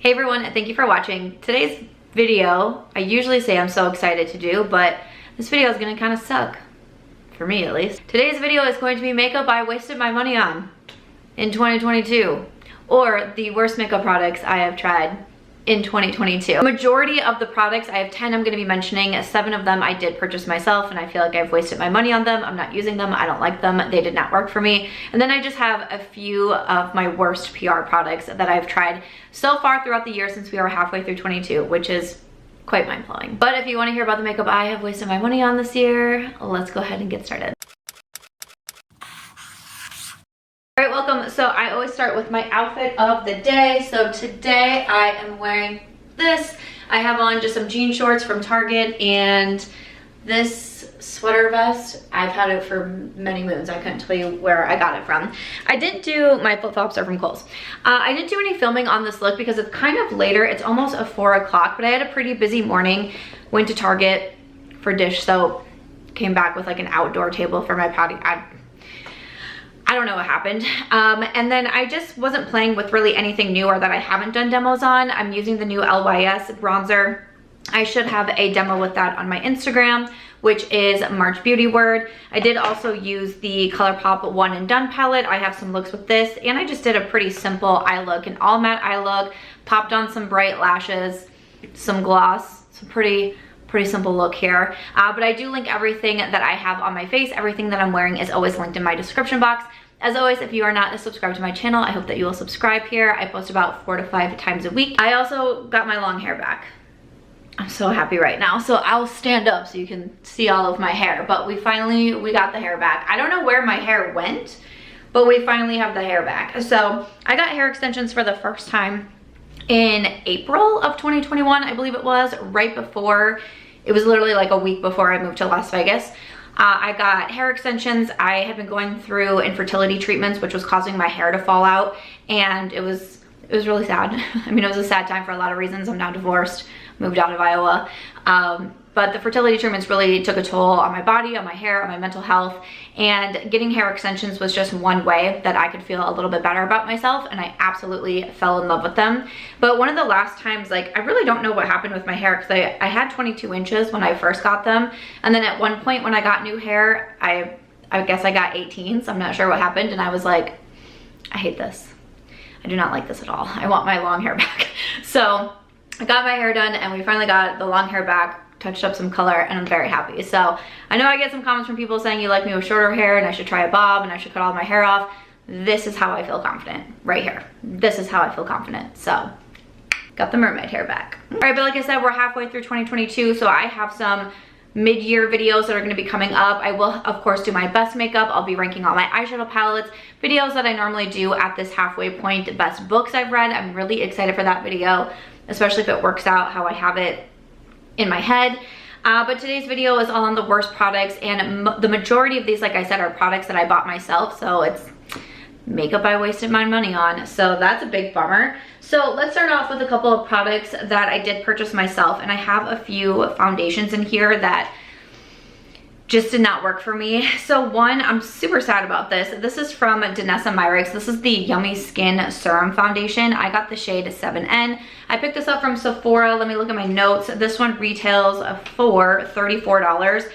Hey everyone, thank you for watching. Today's video, I usually say I'm so excited to do, but this video is gonna kind of suck. For me at least. Today's video is going to be makeup I wasted my money on in 2022. Or the worst makeup products I have tried in 2022. Majority of the products, I have 10 I'm gonna be mentioning. 7 of them I did purchase myself and I feel like I've wasted my money on them. I'm not using them, I don't like them, they did not work for me. And then I just have a few of my worst PR products that I've tried so far throughout the year since we are halfway through 22, which is quite mind-blowing. But if you wanna hear about the makeup I have wasted my money on this year, let's go ahead and get started. Alright, welcome. So I always start with my outfit of the day. So today I am wearing this. I have on just some jean shorts from Target and this sweater vest. I've had it for many moons. I couldn't tell you where I got it from. I didn't do, my flip-flops are from Kohl's. I didn't do any filming on this look because it's kind of later. It's almost 4 o'clock, but I had a pretty busy morning. Went to Target for dish soap. Came back with like an outdoor table for my patio. I don't know what happened. And then I just wasn't playing with really anything new or that I haven't done demos on. I'm using the new LYS Bronzer. I should have a demo with that on my Instagram, which is March Beauty Word. I did also use the Colourpop Won and Done palette. I have some looks with this, and I just did a pretty simple eye look, an all matte eye look, popped on some bright lashes, some gloss, some pretty simple look here. But I do link everything that I have on my face. Everything that I'm wearing is always linked in my description box. As always, if you are not subscribed to my channel, I hope that you will subscribe here. I post about 4 to 5 times a week. I also got my long hair back. I'm so happy right now. So I'll stand up so you can see all of my hair. But we got the hair back. I don't know where my hair went, but we finally have the hair back. So I got hair extensions for the first time in April of 2021, I believe it was, right before. It was literally like a week before I moved to Las Vegas. I got hair extensions. I had been going through infertility treatments, which was causing my hair to fall out, and it was really sad. I mean, it was a sad time for a lot of reasons. I'm now divorced, moved out of Iowa. But the fertility treatments really took a toll on my body, on my hair, on my mental health, and getting hair extensions was just one way that I could feel a little bit better about myself, and I absolutely fell in love with them. But one of the last times, like, I really don't know what happened with my hair, because I had 22 inches when I first got them, and then at one point when I got new hair, I guess I got 18, so I'm not sure what happened, and I was like, I hate this. I do not like this at all. I want my long hair back. So I got my hair done, and we finally got the long hair back, touched up some color, and I'm very happy. So I know I get some comments from people saying you like me with shorter hair and I should try a bob and I should cut all my hair off. This is how I feel confident right here. This is how I feel confident. So got the mermaid hair back. All right, but like I said, we're halfway through 2022, so I have some mid-year videos that are going to be coming up. I will of course do my best makeup. I'll be ranking all my eyeshadow palettes, videos that I normally do at this halfway point, best books I've read. I'm really excited for that video, especially if it works out how I have it in my head. But today's video is all on the worst products, and the majority of these, like I said, are products that I bought myself, so it's makeup I wasted my money on, so that's a big bummer. So let's start off with a couple of products that I did purchase myself, and I have a few foundations in here that just did not work for me. So one, I'm super sad about this. This is from Danessa Myricks. This is the Yummy Skin Serum Foundation. I got the shade 7N. I picked this up from Sephora. Let me look at my notes. This one retails for $34.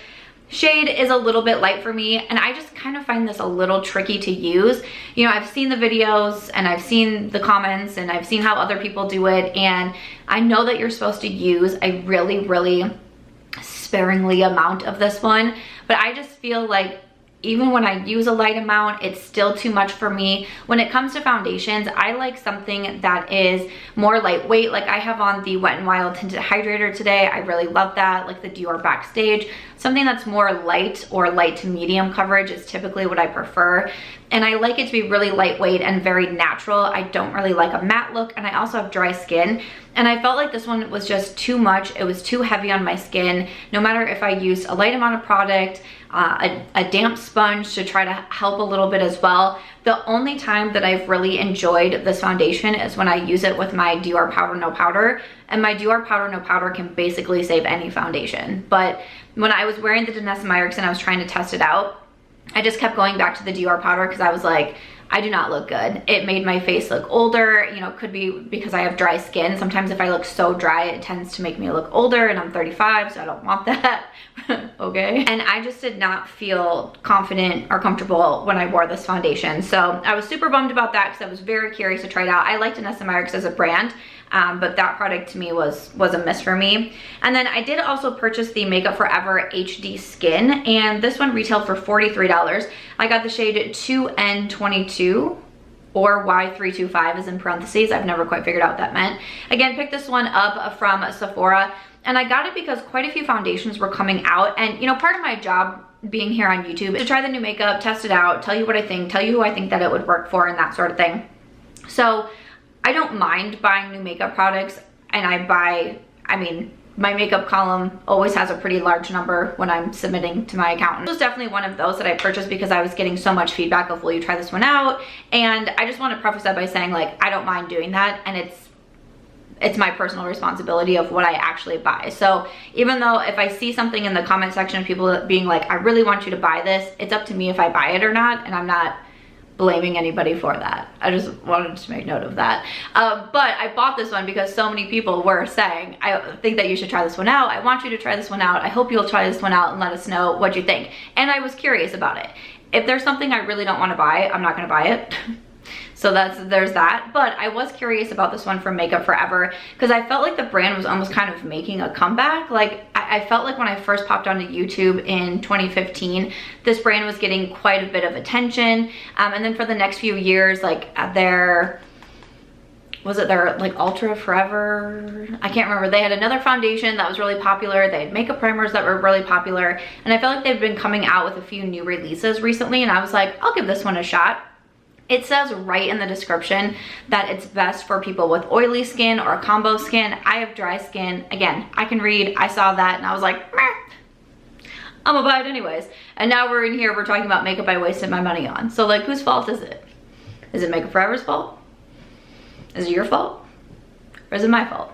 Shade is a little bit light for me, and I just kind of find this a little tricky to use. You know, I've seen the videos and I've seen the comments and I've seen how other people do it, and I know that you're supposed to use a really sparingly amount of this one, but I just feel like even when I use a light amount, it's still too much for me. When it comes to foundations, I like something that is more lightweight. Like I have on the Wet n Wild Tinted Hydrator today. I really love that, like the Dior Backstage. Something that's more light or light to medium coverage is typically what I prefer. And I like it to be really lightweight and very natural. I don't really like a matte look, and I also have dry skin. And I felt like this one was just too much. It was too heavy on my skin. No matter if I used a light amount of product, a damp sponge to try to help a little bit as well. The only time that I've really enjoyed this foundation is when I use it with my Dior Powder No Powder, and my Dior Powder No Powder can basically save any foundation. But when I was wearing the Danessa Myricks and I was trying to test it out, I just kept going back to the Dior powder because I was like, I do not look good. It made my face look older. You know, could be because I have dry skin. Sometimes if I look so dry, it tends to make me look older, and I'm 35, so I don't want that. Okay. And I just did not feel confident or comfortable when I wore this foundation. So I was super bummed about that because I was very curious to try it out. I liked Danessa Myricks as a brand, but that product to me was a miss for me. And then I did also purchase the Makeup Forever HD Skin, and this one retailed for $43. I got the shade 2N22 or Y325 is in parentheses. I've never quite figured out what that meant. Again, picked this one up from Sephora, and I got it because quite a few foundations were coming out, and you know, part of my job being here on YouTube is to try the new makeup, test it out, tell you what I think, tell you who I think that it would work for, and that sort of thing. So I don't mind buying new makeup products, and I mean, my makeup column always has a pretty large number when I'm submitting to my accountant. This was definitely one of those that I purchased because I was getting so much feedback of, will you try this one out? And I just want to preface that by saying, like, I don't mind doing that, and it's my personal responsibility of what I actually buy. So even though if I see something in the comment section of people being like, I really want you to buy this, it's up to me if I buy it or not, and I'm not blaming anybody for that. I just wanted to make note of that. But I bought this one because so many people were saying, I think that you should try this one out. I want you to try this one out. I hope you'll try this one out and let us know what you think. And I was curious about it. If there's something I really don't want to buy, I'm not going to buy it. So there's that. But I was curious about this one from Makeup Forever because I felt like the brand was almost kind of making a comeback. Like I felt like when I first popped onto YouTube in 2015, this brand was getting quite a bit of attention. And then for the next few years, like their like Ultra Forever? I can't remember. They had another foundation that was really popular. They had makeup primers that were really popular. And I felt like they've been coming out with a few new releases recently. And I was like, I'll give this one a shot. It says right in the description that it's best for people with oily skin or combo skin. I have dry skin. Again, I can read. I saw that and I was like, meh, I'm gonna buy it anyways. And now we're in here, we're talking about makeup I wasted my money on. So like, whose fault is it? Is it Makeup Forever's fault? Is it your fault? Or is it my fault?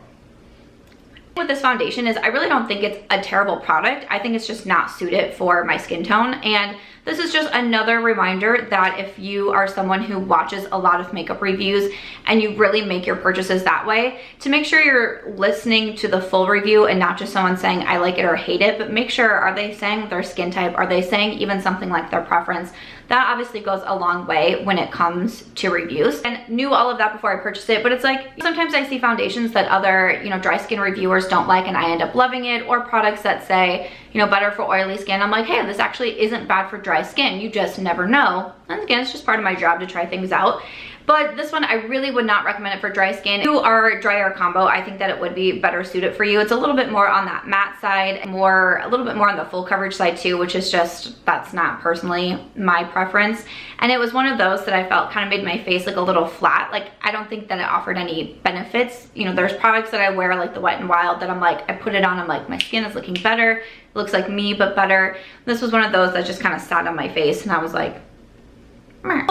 With this foundation is I really don't think it's a terrible product. I think it's just not suited for my skin tone. And this is just another reminder that if you are someone who watches a lot of makeup reviews and you really make your purchases that way, to make sure you're listening to the full review and not just someone saying I like it or hate it, but make sure, are they saying their skin type? Are they saying even something like their preference? That obviously goes a long way when it comes to reviews. And knew all of that before I purchased it, but it's like sometimes I see foundations that other, you know, dry skin reviewers don't like and I end up loving it, or products that say, you know, better for oily skin. I'm like, hey, this actually isn't bad for dry skin. You just never know. And again, it's just part of my job to try things out. But this one, I really would not recommend it for dry skin. If you are dry or combo, I think that it would be better suited for you. It's a little bit more on that matte side, a little bit more on the full coverage side too, which is just, that's not personally my preference. And it was one of those that I felt kind of made my face look a little flat. Like, I don't think that it offered any benefits. You know, there's products that I wear like the Wet n Wild that I'm like, I put it on, I'm like, my skin is looking better. It looks like me, but better. This was one of those that just kind of sat on my face and I was like,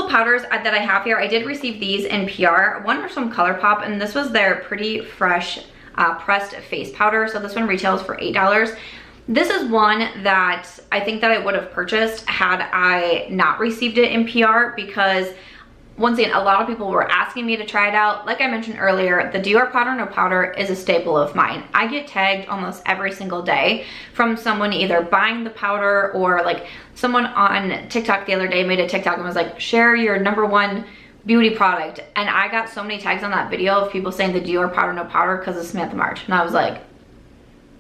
powders that I have here, I did receive these in PR. One was from Colourpop, and this was their Pretty Fresh pressed face powder. So this one retails for $8. This is one that I think that I would have purchased had I not received it in PR, because once again, a lot of people were asking me to try it out. Like I mentioned earlier, the Dior Powder No Powder is a staple of mine. I get tagged almost every single day from someone either buying the powder, or like someone on TikTok the other day made a TikTok and was like, share your #1 beauty product. And I got so many tags on that video of people saying the Dior Powder No Powder because of Samantha March. And I was like,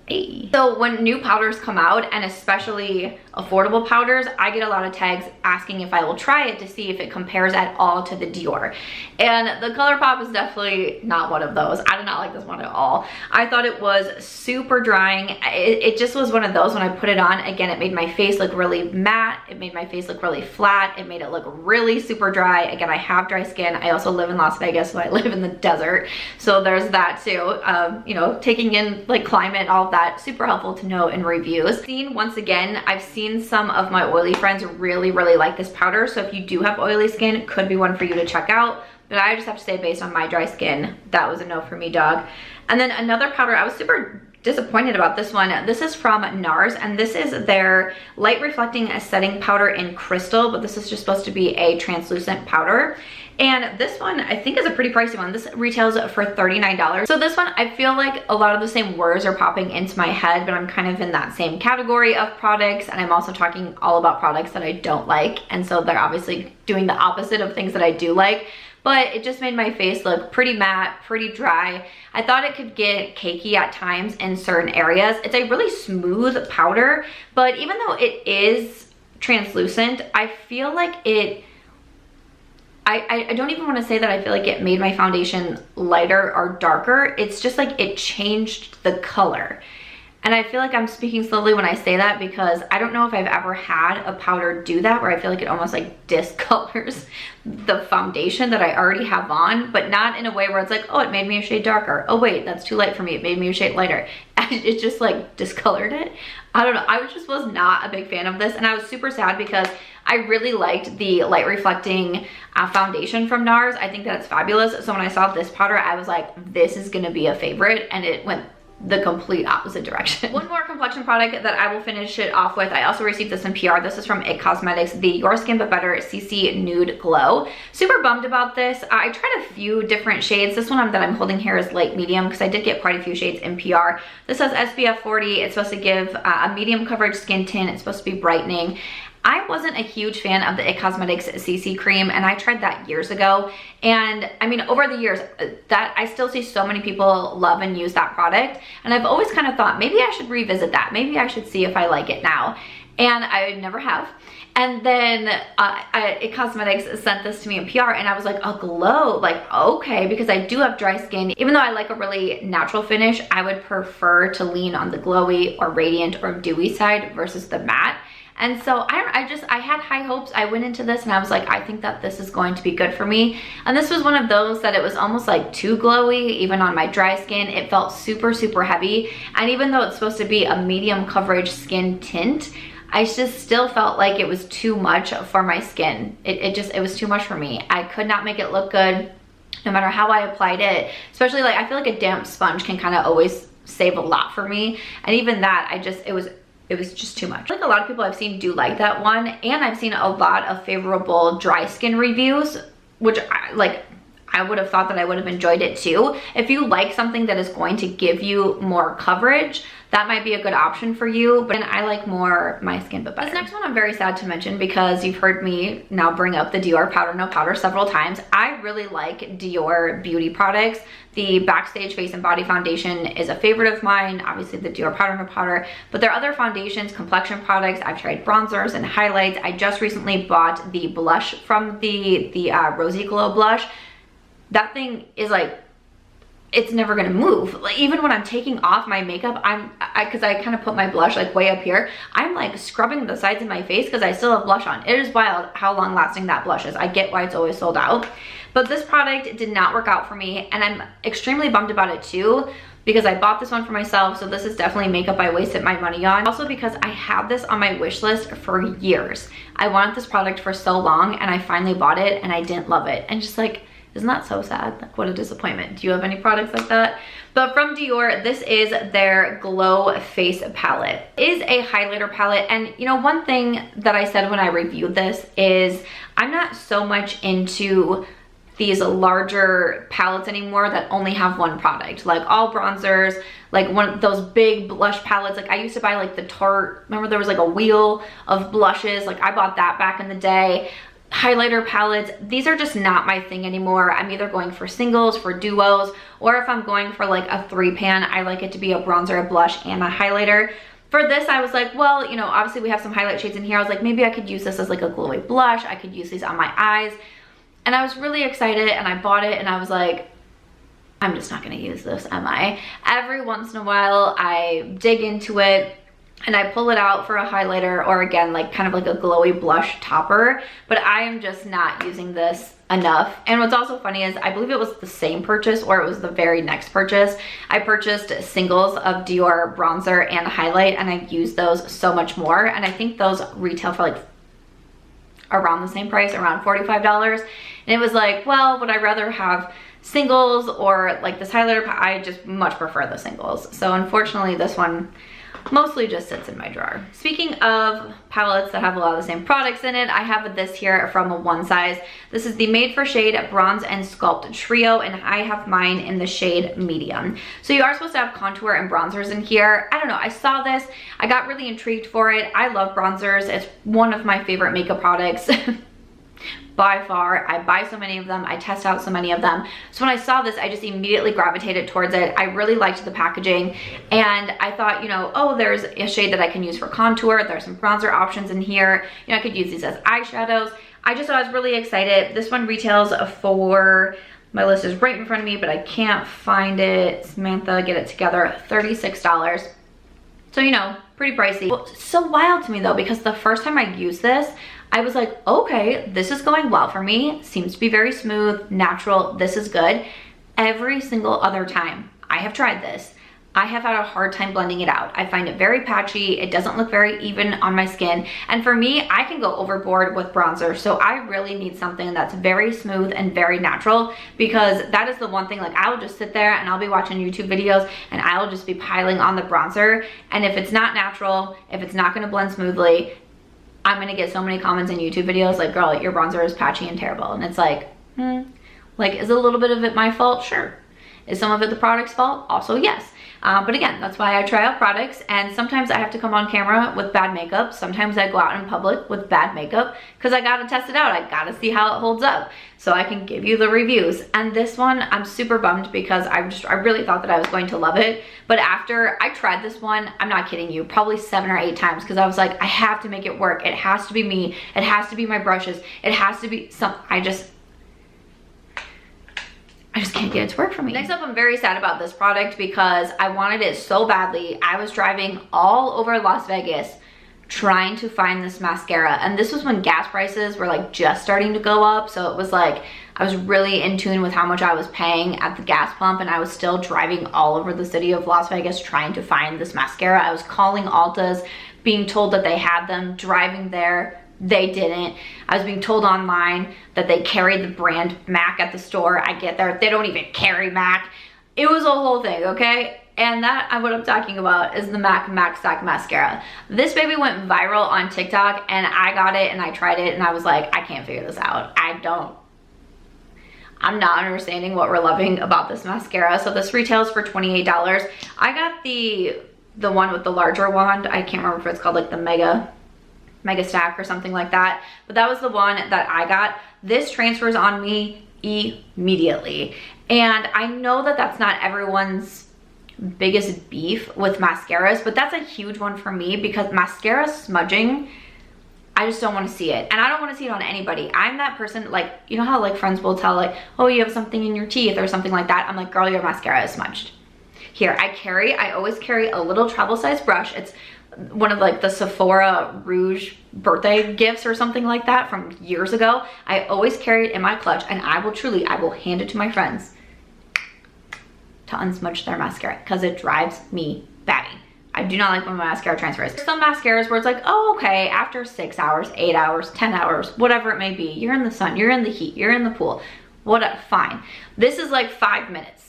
hey. So when new powders come out, and especially affordable powders, I get a lot of tags asking if I will try it to see if it compares at all to the Dior. And the Colourpop is definitely not one of those. I did not like this one at all. I thought it was super drying. It just was one of those when I put it on, again, it made my face look really matte. It made my face look really flat. It made it look really super dry. Again, I have dry skin. I also live in Las Vegas, so I live in the desert. So there's that too. You know, taking in like climate, all of that, super helpful to know in reviews. Once again, I've seen some of my oily friends really like this powder, so if you do have oily skin, it could be one for you to check out. But I just have to say, based on my dry skin, that was a no for me, dog. And then another powder, I was super disappointed about this one. This is from Nars, and this is their light reflecting setting powder in crystal, but this is just supposed to be a translucent powder. And this one I think is a pretty pricey one. This retails for $39. So this one, I feel like a lot of the same words are popping into my head, but I'm kind of in that same category of products, and I'm also talking all about products that I don't like, and so they're obviously doing the opposite of things that I do like. But it just made my face look pretty matte, pretty dry. I thought it could get cakey at times in certain areas. It's a really smooth powder, but even though it is translucent, I feel like it, I don't even want to say that I feel like it made my foundation lighter or darker. It's just like it changed the color. And I feel like I'm speaking slowly when I say that because I don't know if I've ever had a powder do that, where I feel like it almost like discolors the foundation that I already have on, but not in a way where it's like, oh, it made me a shade darker. Oh wait, that's too light for me. It made me a shade lighter. It just like discolored it. I don't know. I just was not a big fan of this, and I was super sad because I really liked the light reflecting foundation from Nars. I think that's fabulous. So when I saw this powder, I was like, this is gonna be a favorite, and it went the complete opposite direction. One more complexion product that I will finish it off with. I also received this in PR. This is from IT Cosmetics, the Your Skin But Better CC Nude Glow. Super bummed about this. I tried a few different shades. This one that I'm holding here is light medium because I did get quite a few shades in PR. This has SPF 40. It's supposed to give a medium coverage skin tint. It's supposed to be brightening. I wasn't a huge fan of the IT Cosmetics CC cream, and I tried that years ago. And I mean, over the years, that I still see so many people love and use that product. And I've always kind of thought, maybe I should revisit that. Maybe I should see if I like it now. And I never have. And then IT Cosmetics sent this to me in PR, and I was like, a glow, like, okay, because I do have dry skin. Even though I like a really natural finish, I would prefer to lean on the glowy or radiant or dewy side versus the matte. And so I had high hopes. I went into this and I was like, I think that this is going to be good for me. And this was one of those that it was almost like too glowy, even on my dry skin. It felt super, super heavy. And even though it's supposed to be a medium coverage skin tint, I just still felt like it was too much for my skin. It was too much for me. I could not make it look good no matter how I applied it. Especially like, I feel like a damp sponge can kind of always save a lot for me. And even that, it was just too much. I feel like a lot of people I've seen do like that one, and I've seen a lot of favorable dry skin reviews, which I would have thought that I would have enjoyed it too. If you like something that is going to give you more coverage, that might be a good option for you, but I like more My Skin But Better. This next one I'm very sad to mention because you've heard me now bring up the Dior Powder No Powder several times. I really like Dior beauty products. The Backstage Face and Body Foundation is a favorite of mine, obviously the Dior Powder No Powder, but there are other foundations, complexion products. I've tried bronzers and highlights. I just recently bought the blush from the Rosy Glow blush. That thing is like, it's never gonna move. Like, even when I'm taking off my makeup, because I kind of put my blush like way up here, I'm like scrubbing the sides of my face because I still have blush on. It is wild how long lasting that blush is. I get why it's always sold out. But this product did not work out for me, and I'm extremely bummed about it too, because I bought this one for myself, so this is definitely makeup I wasted my money on. Also because I had this on my wish list for years. I wanted this product for so long, and I finally bought it, and I didn't love it. And just like, isn't that so sad? Like, what a disappointment. Do you have any products like that? But from Dior, this is their Glow Face Palette. It is a highlighter palette, and you know, one thing that I said when I reviewed this is I'm not so much into these larger palettes anymore that only have one product. Like all bronzers, like one of those big blush palettes. Like I used to buy like the Tarte, remember there was like a wheel of blushes? Like I bought that back in the day. Highlighter palettes, these are just not my thing anymore. I'm either going for singles, for duos, or if I'm going for like a 3-pan, I like it to be a bronzer, a blush, and a highlighter. For this, I was like, well, you know, obviously we have some highlight shades in here. I was like, maybe I could use this as like a glowy blush. I could use these on my eyes. And I was really excited, and I bought it, and I was like, I'm just not gonna use this, am I? Every once in a while, I dig into it, and I pull it out for a highlighter, or again, like kind of like a glowy blush topper, but I am just not using this enough. And what's also funny is I believe it was the same purchase, or it was the very next purchase. I purchased singles of Dior bronzer and highlight, and I used those so much more, and I think those retail for like around the same price, around $45. And it was like, well, would I rather have singles or like this highlighter, I just much prefer the singles. So unfortunately this one mostly just sits in my drawer. Speaking of palettes that have a lot of the same products in it, I have this here from a One Size. This is the Made for Shade Bronze and Sculpt Trio, and I have mine in the shade medium. So you are supposed to have contour and bronzers in here. I don't know, I saw this, I got really intrigued for it. I love bronzers, it's one of my favorite makeup products. By far. I buy so many of them, I test out so many of them. So when I saw this, I just immediately gravitated towards it. I really liked the packaging, and I thought, you know, oh, there's a shade that I can use for contour. There's some bronzer options in here. You know, I could use these as eyeshadows. I was really excited. This one retails for, my list is right in front of me, but I can't find it. Samantha, get it together, $36. So, you know, pretty pricey. Well, it's so wild to me though, because the first time I used this, I was like, okay, this is going well for me. Seems to be very smooth, natural, this is good. Every single other time I have tried this, I have had a hard time blending it out. I find it very patchy, it doesn't look very even on my skin. And for me, I can go overboard with bronzer. So I really need something that's very smooth and very natural, because that is the one thing, like I'll just sit there and I'll be watching YouTube videos and I'll just be piling on the bronzer. And if it's not natural, if it's not gonna blend smoothly, I'm gonna get so many comments in YouTube videos like, girl, your bronzer is patchy and terrible. And it's like, like, is a little bit of it my fault? Sure. Is some of it the product's fault? Also, yes. But again, that's why I try out products, and sometimes I have to come on camera with bad makeup. Sometimes I go out in public with bad makeup because I gotta test it out. I gotta see how it holds up so I can give you the reviews. And this one, I'm super bummed because I really thought that I was going to love it. But after I tried this one, I'm not kidding you, probably 7 or 8 times, because I was like, I have to make it work. It has to be me. It has to be my brushes. It has to be some, I just can't get it to work for me. Next up, I'm very sad about this product because I wanted it so badly. I was driving all over Las Vegas trying to find this mascara, and this was when gas prices were like just starting to go up. So it was like I was really in tune with how much I was paying at the gas pump, and I was still driving all over the city of Las Vegas trying to find this mascara. I was calling Ulta's, being told that they had them, driving there. They didn't. I was being told online that they carried the brand Mac at the store. I get there, they don't even carry Mac. It was a whole thing, okay? And that, what I'm talking about is the Mac Stack Mascara. This baby went viral on TikTok, and I got it and I tried it and I was like, I can't figure this out. I'm not understanding what we're loving about this mascara. So this retails for $28. I got the one with the larger wand. I can't remember if it's called like the Mega Stack or something like that, but that was the one that I got. This transfers on me immediately, and I know that that's not everyone's biggest beef with mascaras, but that's a huge one for me because mascara smudging, I just don't want to see it, and I don't want to see it on anybody. I'm that person, like, you know how like friends will tell like, oh, you have something in your teeth or something like that. I'm like, girl, your mascara is smudged. Here, I always carry a little travel size brush. It's one of like the Sephora Rouge birthday gifts or something like that from years ago. I always carry it in my clutch, and I will hand it to my friends to unsmudge their mascara because it drives me batty. I do not like when my mascara transfers. There's some mascaras where it's like, oh, okay, after 6 hours, 8 hours, 10 hours, whatever it may be, you're in the sun, you're in the heat, you're in the pool, whatever, fine. This is like 5 minutes.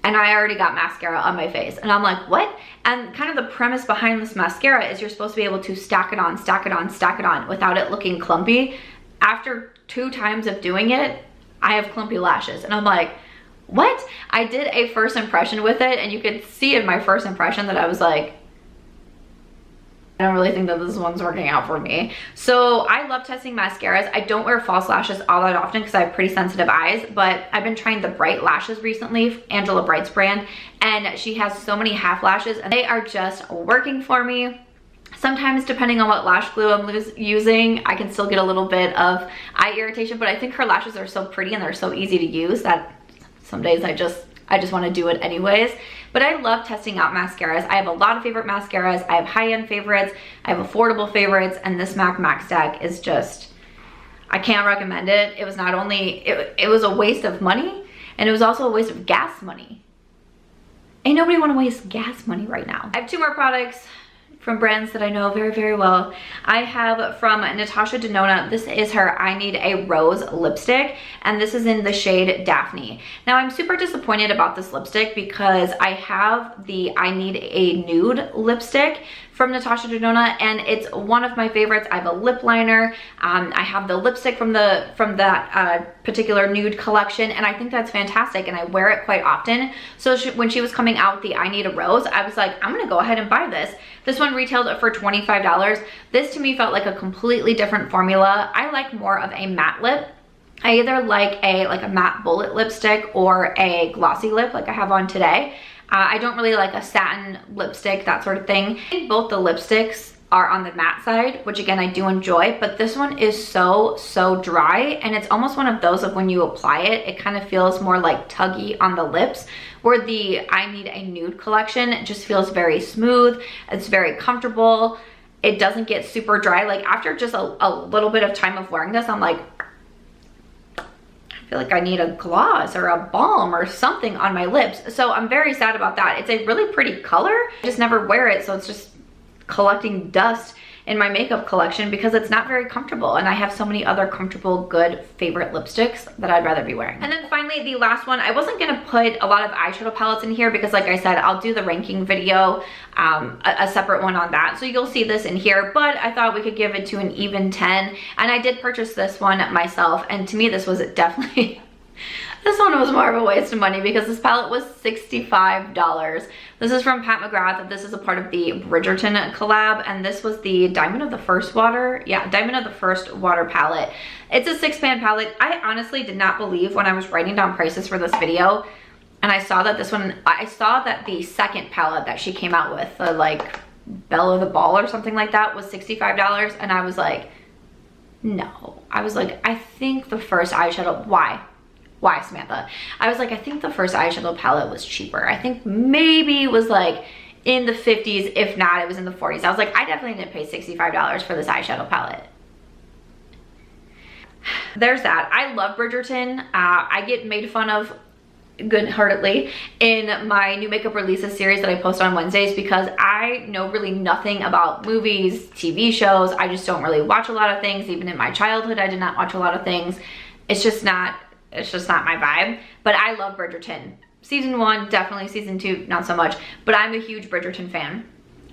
And I already got mascara on my face. And I'm like, what? And kind of the premise behind this mascara is you're supposed to be able to stack it on, stack it on, stack it on without it looking clumpy. After 2 times of doing it, I have clumpy lashes. And I'm like, what? I did a first impression with it, and you could see in my first impression that I was like, I don't really think that this one's working out for me. So I love testing mascaras. I don't wear false lashes all that often because I have pretty sensitive eyes, but I've been trying the Bright lashes recently, Angela Bright's brand, and she has so many half lashes and they are just working for me. Sometimes depending on what lash glue I'm using, I can still get a little bit of eye irritation, but I think her lashes are so pretty and they're so easy to use that some days I just want to do it anyways. But I love testing out mascaras. I have a lot of favorite mascaras. I have high-end favorites. I have affordable favorites. And this Mac Stack is just, I can't recommend it. It was not only, it was a waste of money, and it was also a waste of gas money. Ain't nobody want to waste gas money right now. I have 2 more products from brands that I know very, very well. I have from Natasha Denona, this is her I Need a Rose lipstick, and this is in the shade Daphne. Now I'm super disappointed about this lipstick because I have the I Need a Nude lipstick from Natasha Denona, and it's one of my favorites. I have a lip liner. I have the lipstick from that particular nude collection, and I think that's fantastic, and I wear it quite often. So when she was coming out with the I Need a Rose, I was like, I'm gonna go ahead and buy this. This one retailed for $25. This to me felt like a completely different formula. I like more of a matte lip. I either like a matte bullet lipstick or a glossy lip like I have on today. I don't really like a satin lipstick, that sort of thing. I think both the lipsticks are on the matte side, which again, I do enjoy, but this one is so dry, and it's almost one of those of when you apply it, it kind of feels more like tuggy on the lips, where the I Need a Nude collection just feels very smooth. It's very comfortable. It doesn't get super dry. Like after just a little bit of time of wearing this, I'm like, I feel like I need a gloss or a balm or something on my lips. So I'm very sad about that. It's a really pretty color. I just never wear it, so it's just collecting dust in my makeup collection because it's not very comfortable, and I have so many other comfortable, good favorite lipsticks that I'd rather be wearing. And then finally, the last one, I wasn't gonna put a lot of eyeshadow palettes in here because like I said, I'll do the ranking video, a separate one on that. So you'll see this in here, but I thought we could give it to an even 10. And I did purchase this one myself, and to me, this was definitely, this one was more of a waste of money because this palette was $65. This is from Pat McGrath. This is a part of the Bridgerton collab, and this was the Diamond of the First Water. Yeah, Diamond of the First Water palette. It's a 6-pan palette. I honestly did not believe when I was writing down prices for this video, and I saw that this one, I saw that the second palette that she came out with, the like Belle of the Ball or something like that, was $65, and I was like, no. I was like, I think the first eyeshadow, why, Samantha? I was like, I think the first eyeshadow palette was cheaper. I think maybe it was like in the 50s, if not, it was in the 40s. I was like, I definitely didn't pay $65 for this eyeshadow palette. There's that. I love Bridgerton. I get made fun of good-heartedly in my new makeup releases series that I post on Wednesdays because I know really nothing about movies, TV shows. I just don't really watch a lot of things. Even in my childhood, I did not watch a lot of things. It's just not my vibe, but I love Bridgerton. Season 1, definitely. Season 2, not so much, but I'm a huge Bridgerton fan.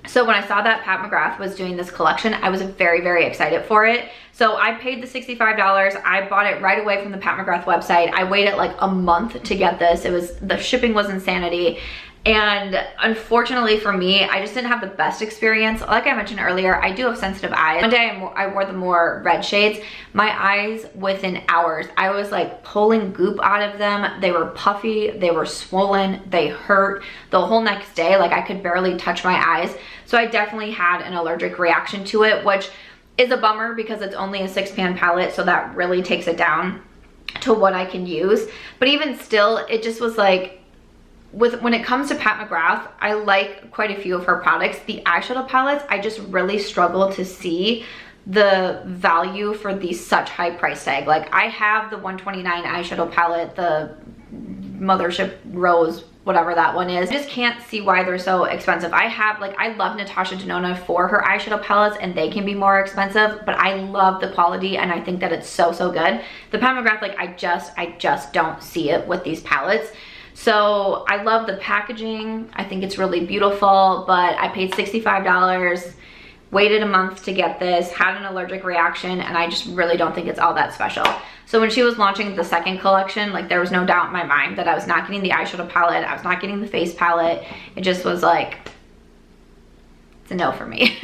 So when I saw that Pat McGrath was doing this collection, I was very, very excited for it. So I paid the $65. I bought it right away from the Pat McGrath website. I waited like a month to get this. The shipping was insanity. And unfortunately for me, I just didn't have the best experience. Like I mentioned earlier, I do have sensitive eyes. One day I wore the more red shades. My eyes, within hours, I was like pulling goop out of them. They were puffy, they were swollen, they hurt. The whole next day, like I could barely touch my eyes. So I definitely had an allergic reaction to it, which is a bummer because it's only a 6-pan palette, so that really takes it down to what I can use. But even still, it just was like, when it comes to Pat McGrath, I like quite a few of her products. The eyeshadow palettes, I just really struggle to see the value for the such high price tag. Like I have the $129 eyeshadow palette, the Mothership Rose, whatever that one is. I just can't see why they're so expensive. I love Natasha Denona for her eyeshadow palettes, and they can be more expensive, but I love the quality and I think that it's so good. The Pat McGrath, like I just don't see it with these palettes. So I love the packaging. I think it's really beautiful, but I paid $65, waited a month to get this, had an allergic reaction, and I just really don't think it's all that special. So when she was launching the second collection, like there was no doubt in my mind that I was not getting the eyeshadow palette, I was not getting the face palette. It just was like, it's a no for me.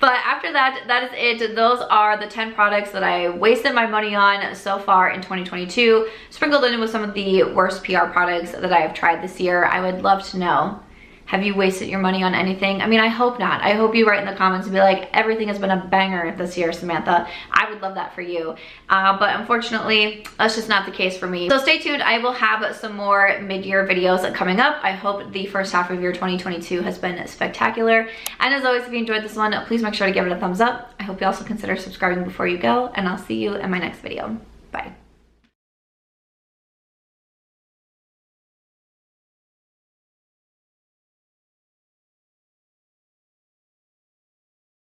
But after that, that is it. Those are the 10 products that I wasted my money on so far in 2022, sprinkled in with some of the worst PR products that I have tried this year. I would love to know, have you wasted your money on anything? I mean, I hope not. I hope you write in the comments and be like, everything has been a banger this year, Samantha. I would love that for you. But unfortunately, that's just not the case for me. So stay tuned. I will have some more mid-year videos coming up. I hope the first half of year 2022 has been spectacular. And as always, if you enjoyed this one, please make sure to give it a thumbs up. I hope you also consider subscribing before you go, and I'll see you in my next video. Bye.